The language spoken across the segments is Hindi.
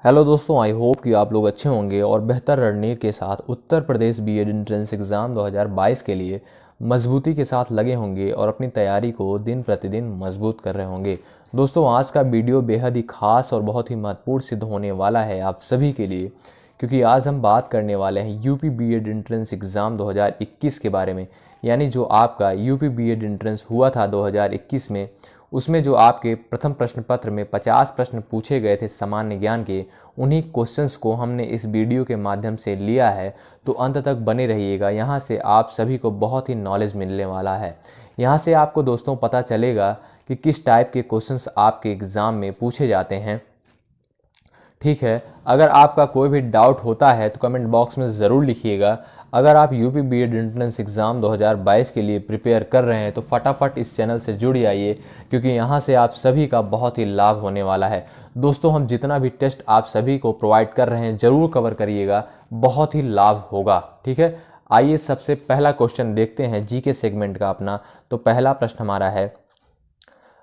हेलो दोस्तों, आई होप कि आप लोग अच्छे होंगे और बेहतर रणनीति के साथ Uttar Pradesh BEd entrance exam 2022 के लिए मजबूती के साथ लगे होंगे और अपनी तैयारी को दिन प्रतिदिन मजबूत कर रहे होंगे। दोस्तों, आज का वीडियो बेहद ही खास और बहुत ही महत्वपूर्ण सिद्ध होने वाला है आप सभी के लिए, क्योंकि आज हम बात करने वाले हैं यूपी बीएड एंट्रेंस एग्ज़ाम 2021 के बारे में। यानी जो आपका यूपी बीएड एंट्रेंस हुआ था 2021 में, उसमें जो आपके प्रथम प्रश्न पत्र में 50 प्रश्न पूछे गए थे सामान्य ज्ञान के, उन्हीं क्वेश्चंस को हमने इस वीडियो के माध्यम से लिया है। तो अंत तक बने रहिएगा, यहाँ से आप सभी को बहुत ही नॉलेज मिलने वाला है। यहाँ से आपको दोस्तों पता चलेगा कि किस टाइप के क्वेश्चंस आपके एग्ज़ाम में पूछे जाते हैं। ठीक है, अगर आपका कोई भी डाउट होता है तो कमेंट बॉक्स में ज़रूर लिखिएगा। अगर आप यूपी बीएड एंट्रेंस एग्ज़ाम 2022 के लिए प्रिपेयर कर रहे हैं तो फटाफट इस चैनल से जुड़ जाइए, क्योंकि यहाँ से आप सभी का बहुत ही लाभ होने वाला है। दोस्तों, हम जितना भी टेस्ट आप सभी को प्रोवाइड कर रहे हैं ज़रूर कवर करिएगा, बहुत ही लाभ होगा। ठीक है, आइए सबसे पहला क्वेश्चन देखते हैं जीके सेगमेंट का अपना। तो पहला प्रश्न हमारा है,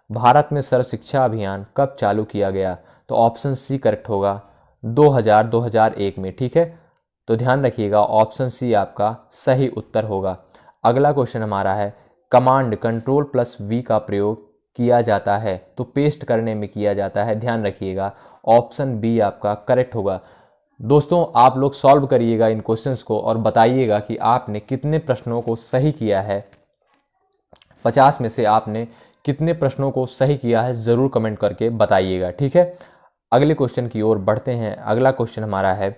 भारत में सर्व शिक्षा अभियान कब चालू किया गया? तो ऑप्शन सी करेक्ट होगा, 2001 में। ठीक है, तो ध्यान रखिएगा, ऑप्शन सी आपका सही उत्तर होगा। अगला क्वेश्चन हमारा है, कमांड कंट्रोल प्लस वी का प्रयोग किया जाता है तो पेस्ट करने में किया जाता है। ध्यान रखिएगा, ऑप्शन बी आपका करेक्ट होगा। दोस्तों, आप लोग सॉल्व करिएगा इन क्वेश्चंस को और बताइएगा कि आपने कितने प्रश्नों को सही किया है। 50 में से आपने कितने प्रश्नों को सही किया है, ज़रूर कमेंट करके बताइएगा। ठीक है, अगले क्वेश्चन की ओर बढ़ते हैं। अगला क्वेश्चन हमारा है,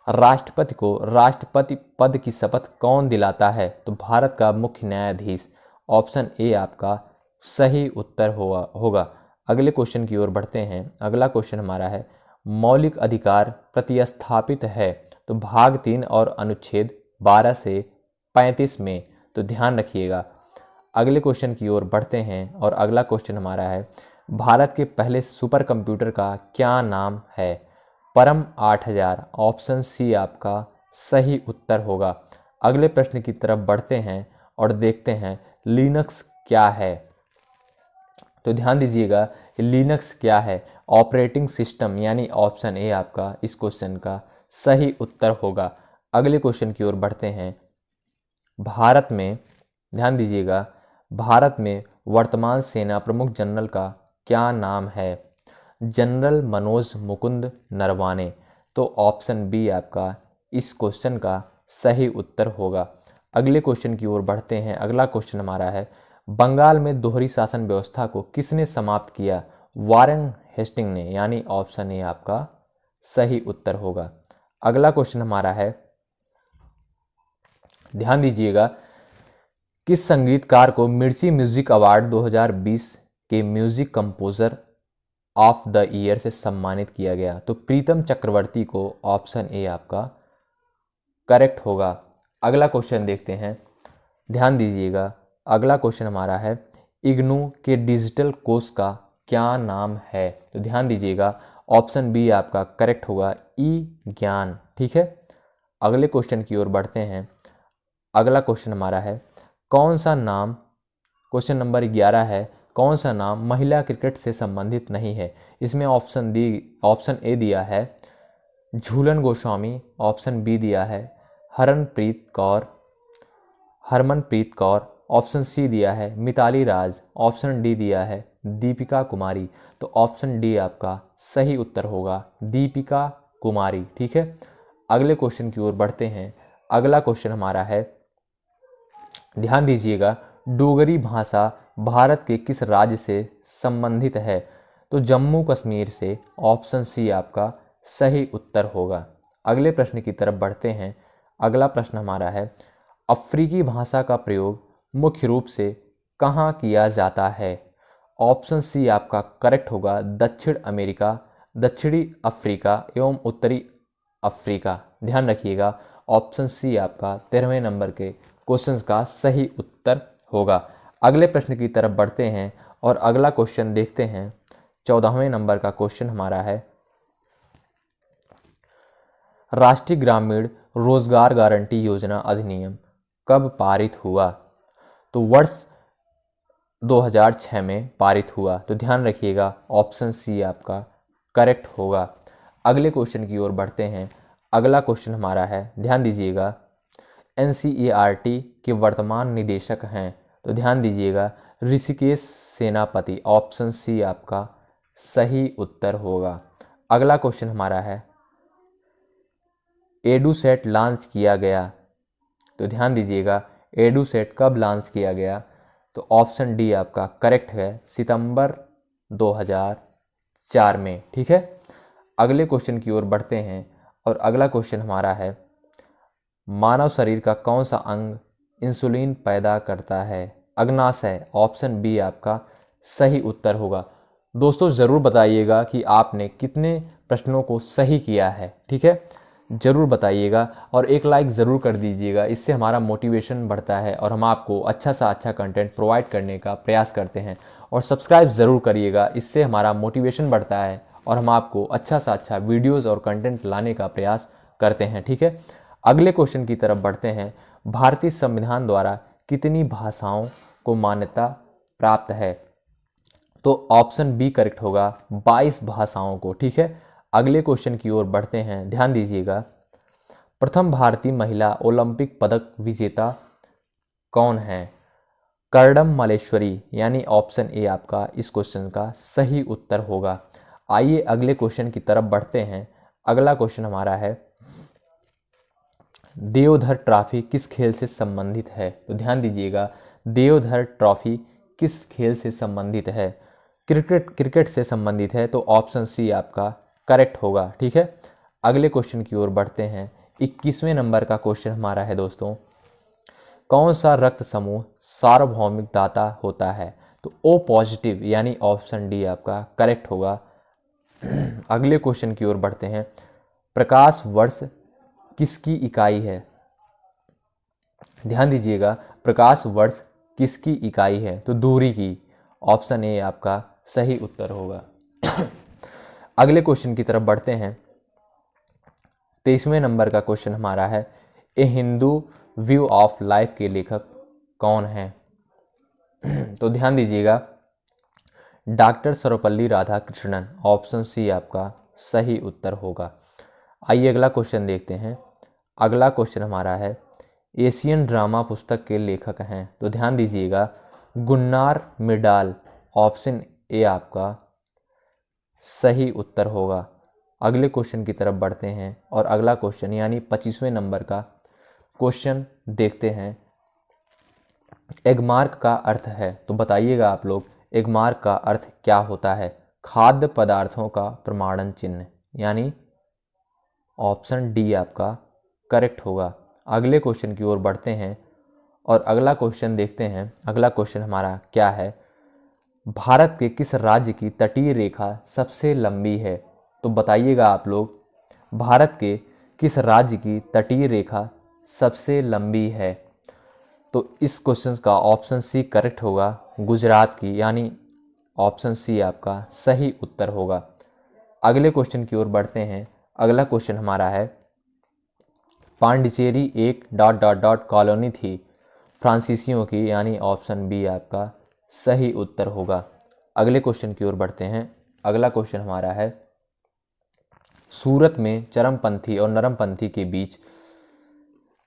राष्ट्रपति को राष्ट्रपति पद की शपथ कौन दिलाता है? तो भारत का मुख्य न्यायाधीश। ऑप्शन ए आपका सही उत्तर होगा। अगले क्वेश्चन की ओर बढ़ते हैं। अगला क्वेश्चन हमारा है, मौलिक अधिकार प्रतिस्थापित है तो भाग 3 और अनुच्छेद 12 से 35 में। तो ध्यान रखिएगा, अगले क्वेश्चन की ओर बढ़ते हैं और अगला क्वेश्चन हमारा है, भारत के पहले सुपर कंप्यूटर का क्या नाम है? परम 8000। ऑप्शन सी आपका सही उत्तर होगा। अगले प्रश्न की तरफ बढ़ते हैं और देखते हैं लिनक्स क्या है। तो ध्यान दीजिएगा, लिनक्स क्या है? ऑपरेटिंग सिस्टम, यानी ऑप्शन ए आपका इस क्वेश्चन का सही उत्तर होगा। अगले क्वेश्चन की ओर बढ़ते हैं। भारत में, ध्यान दीजिएगा, भारत में वर्तमान सेना प्रमुख जनरल का क्या नाम है? जनरल मनोज मुकुंद नरवाने। तो ऑप्शन बी आपका इस क्वेश्चन का सही उत्तर होगा। अगले क्वेश्चन की ओर बढ़ते हैं। अगला क्वेश्चन हमारा है, बंगाल में दोहरी शासन व्यवस्था को किसने समाप्त किया? वारेन हेस्टिंग ने, यानी ऑप्शन ए आपका सही उत्तर होगा। अगला क्वेश्चन हमारा है, ध्यान दीजिएगा, किस संगीतकार को मिर्ची म्यूजिक अवार्ड 2020 के music composer of the year से सम्मानित किया गया? तो प्रीतम चक्रवर्ती को। ऑप्शन ए आपका करेक्ट होगा। अगला क्वेश्चन देखते हैं, ध्यान दीजिएगा, अगला क्वेश्चन हमारा है, इग्नू के डिजिटल कोर्स का क्या नाम है? तो ध्यान दीजिएगा, ऑप्शन बी आपका करेक्ट होगा, ई ज्ञान। ठीक है, अगले क्वेश्चन की ओर बढ़ते हैं। अगला क्वेश्चन हमारा है, कौन सा नाम, क्वेश्चन नंबर 11 है, कौन सा नाम महिला क्रिकेट से संबंधित नहीं है? इसमें ऑप्शन ए दिया है झूलन गोस्वामी, ऑप्शन बी दिया है हरमनप्रीत कौर, ऑप्शन सी दिया है मिताली राज, ऑप्शन डी दिया है दीपिका कुमारी। तो ऑप्शन डी आपका सही उत्तर होगा, दीपिका कुमारी। ठीक है, अगले क्वेश्चन की ओर बढ़ते हैं। अगला क्वेश्चन हमारा है, ध्यान दीजिएगा, डोगरी भाषा भारत के किस राज्य से संबंधित है? तो जम्मू कश्मीर से। ऑप्शन सी आपका सही उत्तर होगा। अगले प्रश्न की तरफ बढ़ते हैं। अगला प्रश्न हमारा है, अफ्रीकी भाषा का प्रयोग मुख्य रूप से कहाँ किया जाता है? ऑप्शन सी आपका करेक्ट होगा, दक्षिण अमेरिका, दक्षिणी अफ्रीका एवं उत्तरी अफ्रीका। ध्यान रखिएगा, ऑप्शन सी आपका 13वें नंबर के क्वेश्चन का सही उत्तर होगा। अगले प्रश्न की तरफ बढ़ते हैं और अगला क्वेश्चन देखते हैं। 14वें नंबर का क्वेश्चन हमारा है, राष्ट्रीय ग्रामीण रोजगार गारंटी योजना अधिनियम कब पारित हुआ? तो वर्ष 2006 में पारित हुआ। तो ध्यान रखिएगा, ऑप्शन सी आपका करेक्ट होगा। अगले क्वेश्चन की ओर बढ़ते हैं। अगला क्वेश्चन हमारा है, ध्यान दीजिएगा, एनसीईआरटी के वर्तमान निदेशक हैं। तो ध्यान दीजिएगा, ऋषिकेश सेनापति, ऑप्शन सी आपका सही उत्तर होगा। अगला क्वेश्चन हमारा है, एडुसेट लॉन्च किया गया। तो ध्यान दीजिएगा, एडुसेट कब लॉन्च किया गया? तो ऑप्शन डी आपका करेक्ट है, सितंबर 2004 में। ठीक है, अगले क्वेश्चन की ओर बढ़ते हैं और अगला क्वेश्चन हमारा है, मानव शरीर का कौन सा अंग इंसुलिन पैदा करता है? अग्नाशय, ऑप्शन बी आपका सही उत्तर होगा। दोस्तों ज़रूर बताइएगा कि आपने कितने प्रश्नों को सही किया है। ठीक है, ज़रूर बताइएगा और एक लाइक ज़रूर कर दीजिएगा, इससे हमारा मोटिवेशन बढ़ता है और हम आपको अच्छा सा अच्छा कंटेंट प्रोवाइड करने का प्रयास करते हैं। और सब्सक्राइब ज़रूर करिएगा, इससे हमारा मोटिवेशन बढ़ता है और हम आपको अच्छा सा अच्छा वीडियोज़ और कंटेंट लाने का प्रयास करते हैं। ठीक है, अगले क्वेश्चन की तरफ बढ़ते हैं। भारतीय संविधान द्वारा कितनी भाषाओं को मान्यता प्राप्त है? तो ऑप्शन बी करेक्ट होगा, 22 भाषाओं को। ठीक है, अगले क्वेश्चन की ओर बढ़ते हैं, ध्यान दीजिएगा, प्रथम भारतीय महिला ओलंपिक पदक विजेता कौन है? कर्दम मल्लेश्वरी, यानी ऑप्शन ए आपका इस क्वेश्चन का सही उत्तर होगा। आइए अगले क्वेश्चन की तरफ बढ़ते हैं। अगला क्वेश्चन हमारा है, देवधर ट्रॉफी किस खेल से संबंधित है? तो ध्यान दीजिएगा, देवधर ट्रॉफी किस खेल से संबंधित है? क्रिकेट से संबंधित है, तो ऑप्शन सी आपका करेक्ट होगा। ठीक है, अगले क्वेश्चन की ओर बढ़ते हैं। 21वें नंबर का क्वेश्चन हमारा है दोस्तों, कौन सा रक्त समूह सार्वभौमिक दाता होता है? तो ओ पॉजिटिव, यानी ऑप्शन डी आपका करेक्ट होगा। अगले क्वेश्चन की ओर बढ़ते हैं, प्रकाश वर्ष किसकी इकाई है? ध्यान दीजिएगा, प्रकाश वर्ष किसकी इकाई है? तो दूरी की, ऑप्शन ए आपका सही उत्तर होगा। अगले क्वेश्चन की तरफ बढ़ते हैं। 23वें नंबर का क्वेश्चन हमारा है, a Hindu view of life के लेखक कौन है? तो ध्यान दीजिएगा, doctor Sarvepalli Radhakrishnan, option C आपका सही उत्तर होगा। आइए अगला क्वेश्चन देखते हैं। अगला क्वेश्चन हमारा है, एशियन ड्रामा पुस्तक के लेखक हैं। तो ध्यान दीजिएगा, गुन्नार मिर्डाल, ऑप्शन ए आपका सही उत्तर होगा। अगले क्वेश्चन की तरफ बढ़ते हैं और अगला क्वेश्चन यानी 25वें नंबर का क्वेश्चन देखते हैं। एगमार्क का अर्थ है, तो बताइएगा आप लोग, एगमार्क का अर्थ क्या होता है? खाद्य पदार्थों का प्रमाणन चिन्ह, यानी ऑप्शन डी आपका करेक्ट होगा। अगले क्वेश्चन की ओर बढ़ते हैं और अगला क्वेश्चन देखते हैं। अगला क्वेश्चन हमारा क्या है, भारत के किस राज्य की तटीय रेखा सबसे लंबी है? तो बताइएगा आप लोग, भारत के किस राज्य की तटीय रेखा सबसे लंबी है? तो इस क्वेश्चन का ऑप्शन सी करेक्ट होगा, गुजरात की, यानी ऑप्शन सी आपका सही उत्तर होगा। अगले क्वेश्चन की ओर बढ़ते हैं। अगला क्वेश्चन हमारा है, पांडिचेरी एक डॉट डॉट डॉट कॉलोनी थी फ्रांसीसियों की, यानी ऑप्शन बी आपका सही उत्तर होगा। अगले क्वेश्चन की ओर बढ़ते हैं। अगला क्वेश्चन हमारा है, सूरत में चरमपंथी और नरमपंथी के बीच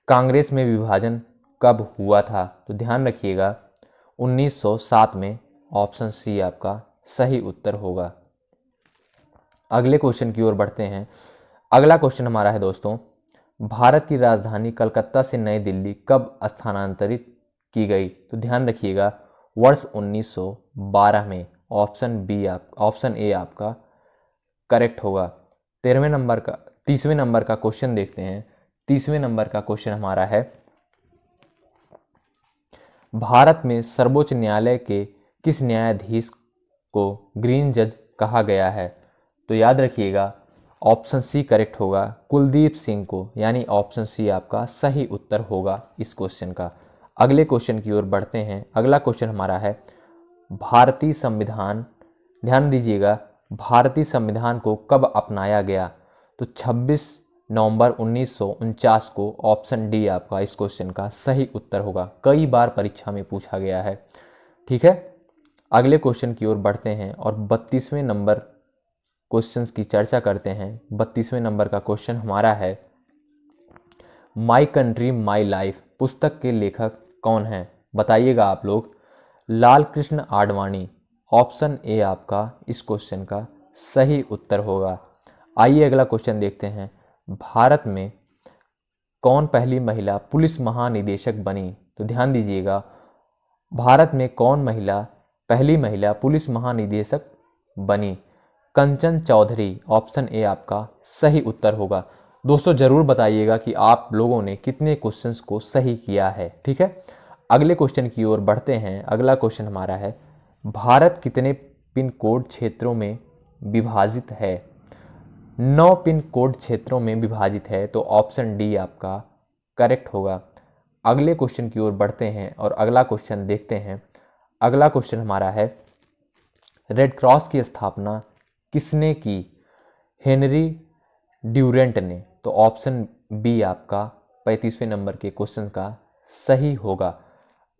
कांग्रेस में विभाजन कब हुआ था? तो ध्यान रखिएगा, 1907 में, ऑप्शन सी आपका सही उत्तर होगा। अगले क्वेश्चन की ओर बढ़ते हैं। अगला क्वेश्चन हमारा है दोस्तों, भारत की राजधानी कलकत्ता से नई दिल्ली कब स्थानांतरित की गई? तो ध्यान रखिएगा, वर्ष 1912 में, ऑप्शन ए आपका करेक्ट होगा। 30वें नंबर का क्वेश्चन देखते हैं। 30वें नंबर का क्वेश्चन हमारा है, भारत में सर्वोच्च न्यायालय के किस न्यायाधीश को ग्रीन जज कहा गया है? तो याद रखिएगा, ऑप्शन सी करेक्ट होगा, कुलदीप सिंह को, यानी ऑप्शन सी आपका सही उत्तर होगा इस क्वेश्चन का। अगले क्वेश्चन की ओर बढ़ते हैं। अगला क्वेश्चन हमारा है, भारतीय संविधान, ध्यान दीजिएगा, भारतीय संविधान को कब अपनाया गया? तो 26 नवंबर 1949 को, ऑप्शन डी आपका इस क्वेश्चन का सही उत्तर होगा। कई बार परीक्षा में पूछा गया है। ठीक है, अगले क्वेश्चन की ओर बढ़ते हैं और 32वें नंबर क्वेश्चंस की चर्चा करते हैं। 32वें नंबर का क्वेश्चन हमारा है, माई कंट्री माई लाइफ पुस्तक के लेखक कौन हैं? बताइएगा आप लोग। लाल कृष्ण आडवाणी, ऑप्शन ए आपका इस क्वेश्चन का सही उत्तर होगा। आइए अगला क्वेश्चन देखते हैं। भारत में कौन पहली महिला पुलिस महानिदेशक बनी? तो ध्यान दीजिएगा, भारत में कौन पहली महिला पुलिस महानिदेशक बनी? कंचन चौधरी, ऑप्शन ए आपका सही उत्तर होगा। दोस्तों जरूर बताइएगा कि आप लोगों ने कितने क्वेश्चंस को सही किया है। ठीक है, अगले क्वेश्चन की ओर बढ़ते हैं। अगला क्वेश्चन हमारा है, भारत कितने पिन कोड क्षेत्रों में विभाजित है? 9 पिन कोड क्षेत्रों में विभाजित है, तो ऑप्शन डी आपका करेक्ट होगा। अगले क्वेश्चन की ओर बढ़ते हैं और अगला क्वेश्चन देखते हैं। अगला क्वेश्चन हमारा है, रेड क्रॉस की स्थापना किसने की? हेनरी ड्यूरेंट ने। तो ऑप्शन बी आपका 35वें नंबर के क्वेश्चन का सही होगा।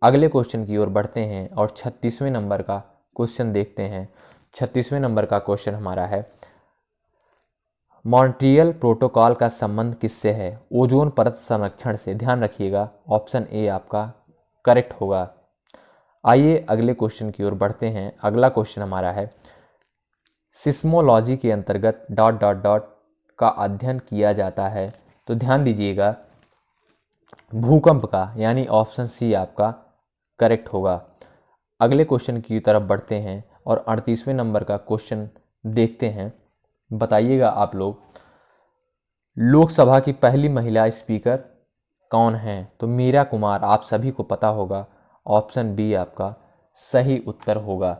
अगले क्वेश्चन की ओर बढ़ते हैं और 36वें नंबर का क्वेश्चन देखते हैं। 36वें नंबर का क्वेश्चन हमारा है, मॉन्ट्रियल प्रोटोकॉल का संबंध किससे है? ओजोन परत संरक्षण से। ध्यान रखिएगा, ऑप्शन ए आपका करेक्ट होगा। आइए अगले क्वेश्चन की ओर बढ़ते हैं। अगला क्वेश्चन हमारा है, सिस्मोलॉजी के अंतर्गत डॉट डॉट डॉट का अध्ययन किया जाता है। तो ध्यान दीजिएगा, भूकंप का, यानी ऑप्शन सी आपका करेक्ट होगा। अगले क्वेश्चन की तरफ बढ़ते हैं और 38वें नंबर का क्वेश्चन देखते हैं। बताइएगा आप लोग, लोकसभा की पहली महिला स्पीकर कौन हैं? तो मीरा कुमार, आप सभी को पता होगा। ऑप्शन बी आपका सही उत्तर होगा।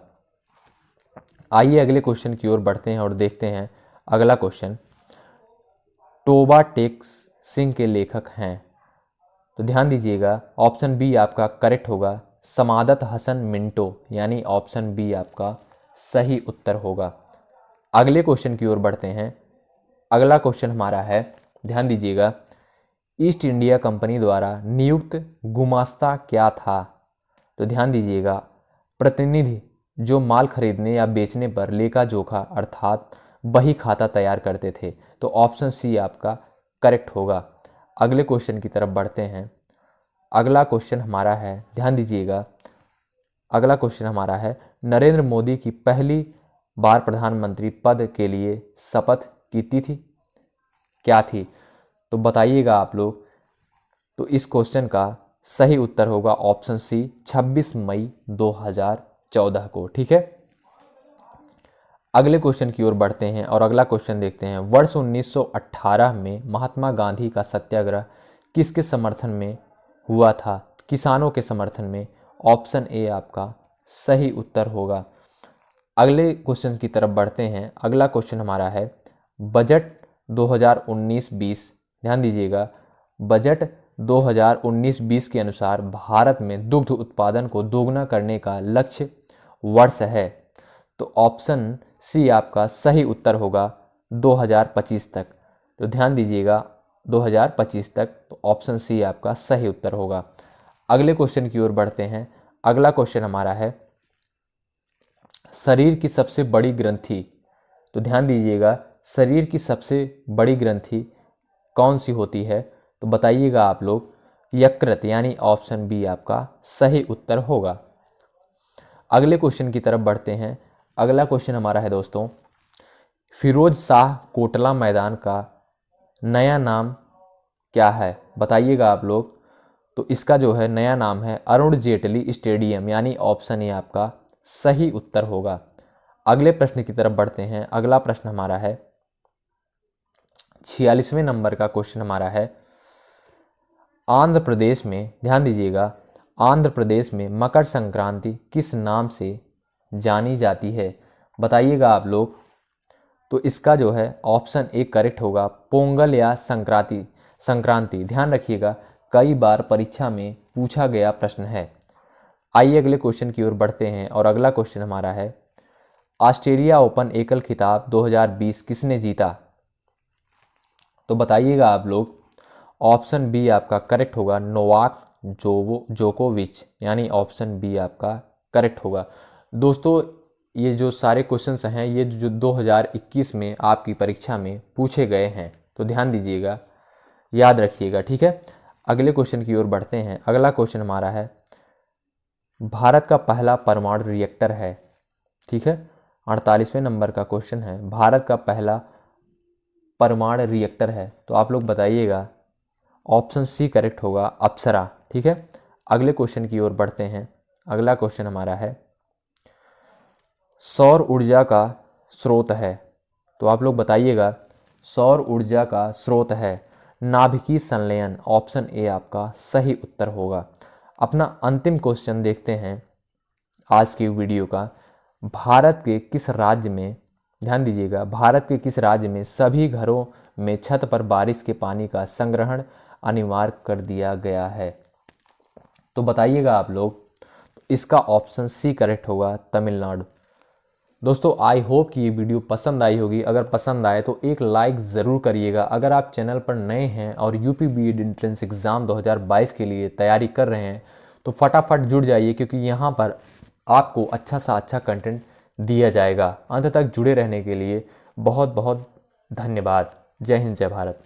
आइए अगले क्वेश्चन की ओर बढ़ते हैं और देखते हैं अगला क्वेश्चन, टोबा टेक सिंह के लेखक हैं? तो ध्यान दीजिएगा, ऑप्शन बी आपका करेक्ट होगा, समादत हसन मिंटो, यानी ऑप्शन बी आपका सही उत्तर होगा। अगले क्वेश्चन की ओर बढ़ते हैं। अगला क्वेश्चन हमारा है, ध्यान दीजिएगा, ईस्ट इंडिया कंपनी द्वारा नियुक्त गुमास्ता क्या था? तो ध्यान दीजिएगा, प्रतिनिधि जो माल खरीदने या बेचने पर लेखा जोखा अर्थात बही खाता तैयार करते थे। तो ऑप्शन सी आपका करेक्ट होगा। अगले क्वेश्चन की तरफ बढ़ते हैं। अगला क्वेश्चन हमारा है, ध्यान दीजिएगा, अगला क्वेश्चन हमारा है, नरेंद्र मोदी की पहली बार प्रधानमंत्री पद के लिए शपथ की तिथि क्या थी? तो बताइएगा आप लोग। तो इस क्वेश्चन का सही उत्तर होगा ऑप्शन सी, 26 मई 2014 को। ठीक है, अगले क्वेश्चन की ओर बढ़ते हैं और अगला क्वेश्चन देखते हैं। वर्ष 1918 में महात्मा गांधी का सत्याग्रह किसके समर्थन में हुआ था? किसानों के समर्थन में। ऑप्शन ए आपका सही उत्तर होगा। अगले क्वेश्चन की तरफ बढ़ते हैं। अगला क्वेश्चन हमारा है, बजट 2019-20, ध्यान दीजिएगा, बजट 2019-20 के अनुसार भारत में दुग्ध उत्पादन को दोगुना करने का लक्ष्य वर्ष है। तो ऑप्शन सी आपका सही उत्तर होगा, 2025 तक। तो ध्यान दीजिएगा, 2025 तक, तो ऑप्शन सी आपका सही उत्तर होगा। अगले क्वेश्चन की ओर बढ़ते हैं। अगला क्वेश्चन हमारा है, शरीर की सबसे बड़ी ग्रंथि। तो ध्यान दीजिएगा, शरीर की सबसे बड़ी ग्रंथि कौन सी होती है? तो बताइएगा आप लोग, यकृत, यानी ऑप्शन बी आपका सही उत्तर होगा। अगले क्वेश्चन की तरफ बढ़ते हैं। अगला क्वेश्चन हमारा है दोस्तों, फिरोज शाह कोटला मैदान का नया नाम क्या है? बताइएगा आप लोग। तो इसका जो है नया नाम है अरुण जेटली स्टेडियम, यानी ऑप्शन ए आपका सही उत्तर होगा। अगले प्रश्न की तरफ बढ़ते हैं। अगला प्रश्न हमारा है, 46वें नंबर का क्वेश्चन हमारा है, आंध्र प्रदेश में, ध्यान दीजिएगा, आंध्र प्रदेश में मकर संक्रांति किस नाम से जानी जाती है? बताइएगा आप लोग। तो इसका जो है ऑप्शन ए करेक्ट होगा, पोंगल या संक्रांति। ध्यान रखिएगा, कई बार परीक्षा में पूछा गया प्रश्न है। आइए अगले क्वेश्चन की ओर बढ़ते हैं और अगला क्वेश्चन हमारा है, ऑस्ट्रेलिया ओपन एकल खिताब 2020 किसने जीता? तो बताइएगा आप लोग। ऑप्शन बी आपका करेक्ट होगा, नोवाक जोकोविच, यानी ऑप्शन बी आपका करेक्ट होगा। दोस्तों ये जो सारे क्वेश्चंस हैं ये जो 2021 में आपकी परीक्षा में पूछे गए हैं, तो ध्यान दीजिएगा, याद रखिएगा, ठीक है। अगले क्वेश्चन की ओर बढ़ते हैं। अगला क्वेश्चन हमारा है, भारत का पहला परमाणु रिएक्टर है, ठीक है। 48वें नंबर का क्वेश्चन है, भारत का पहला परमाणु रिएक्टर है, तो आप लोग बताइएगा। ऑप्शन सी करेक्ट होगा, अप्सरा, ठीक है। अगले क्वेश्चन की ओर बढ़ते हैं। अगला क्वेश्चन हमारा है, सौर ऊर्जा का स्रोत है, तो आप लोग बताइएगा। सौर ऊर्जा का स्रोत है नाभिकीय संलयन, ऑप्शन ए आपका सही उत्तर होगा। अपना अंतिम क्वेश्चन देखते हैं आज की वीडियो का। भारत के किस राज्य में, ध्यान दीजिएगा, भारत के किस राज्य में सभी घरों में छत पर बारिश के पानी का संग्रहण अनिवार्य कर दिया गया है, तो बताइएगा आप लोग। इसका ऑप्शन सी करेक्ट होगा, तमिलनाडु। दोस्तों आई होप कि ये वीडियो पसंद आई होगी। अगर पसंद आए तो एक लाइक ज़रूर करिएगा। अगर आप चैनल पर नए हैं और यूपी बीएड एंट्रेंस एग्ज़ाम 2022 के लिए तैयारी कर रहे हैं तो फटाफट जुड़ जाइए, क्योंकि यहाँ पर आपको अच्छा सा अच्छा कंटेंट दिया जाएगा। अंत तक जुड़े रहने के लिए बहुत बहुत धन्यवाद। जय हिंद, जय भारत।